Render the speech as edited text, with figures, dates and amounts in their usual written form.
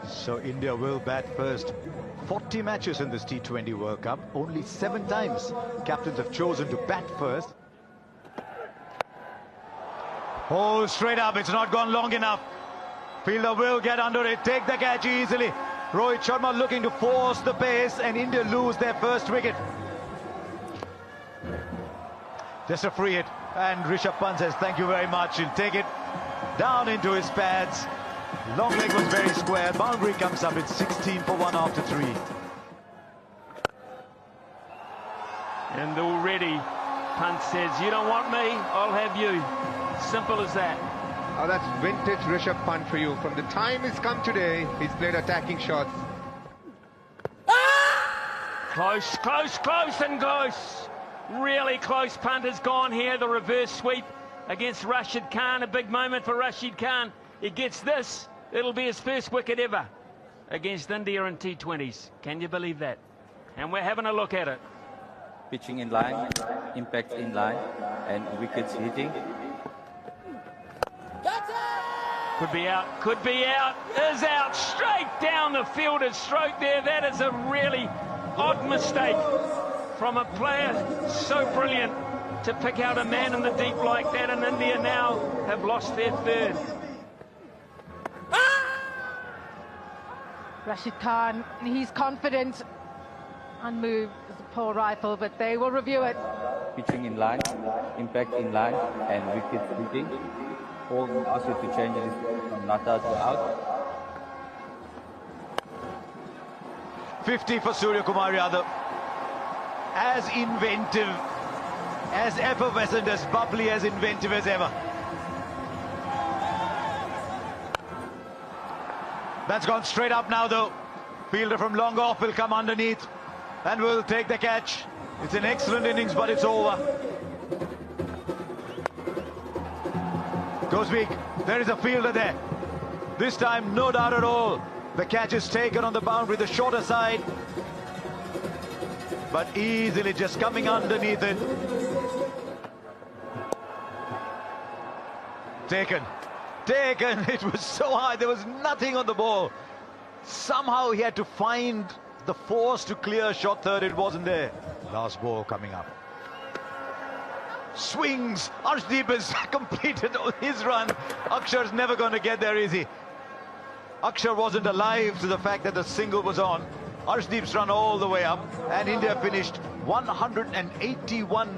So India will bat first. 40 matches in this T20 World Cup. Only 7 times captains have chosen to bat first. Oh, straight up. It's not gone long enough. Fielder will get under it. Take the catch easily. Rohit Sharma looking to force the pace, and India lose their first wicket. Just a free hit. And Rishabh Pant says, thank you very much. He'll take it down into his pads. Long leg was very square. Boundary comes up. It's 16 for 1 after 3. And already Pant says, you don't want me, I'll have you. Simple as that. Oh, that's vintage Rishabh Pant for you. From the time he's come today, he's played attacking shots. Close, close, close and close. Really close. Pant has gone here. The reverse sweep against Rashid Khan. A big moment for Rashid Khan. He gets this. It'll be his first wicket ever against India in T20s. Can you believe that? And we're having a look at it. Pitching in line, impact in line, and wickets hitting. Could be out, could be out, is out, straight down the fielder's stroke there. That is a really odd mistake from a player so brilliant to pick out a man in the deep like that, and India now have lost their third. Rashid Khan, he's confident. Unmoved as a poor rifle, but they will review it. Pitching in line, impact in line, and wickets hitting. All asked you to change this from Nata to out. 50 for Surya Kumar Yadav. As inventive, as effervescent, as bubbly, as inventive as ever. That's gone straight up now though. Fielder from long off will come underneath and will take the catch. It's an excellent innings, but it's over. Goes big. There is a fielder there. This time, no doubt at all. The catch is taken on the boundary, the shorter side. But easily just coming underneath it. Taken. Taken. It was so high. There was nothing on the ball. Somehow he had to find the force to clear short third. It wasn't there. Last ball coming up. Swings. Arshdeep has completed his run. Akshar's never going to get there, is he? Akshar wasn't alive to the fact that the single was on. Arshdeep's run all the way up, and India finished 181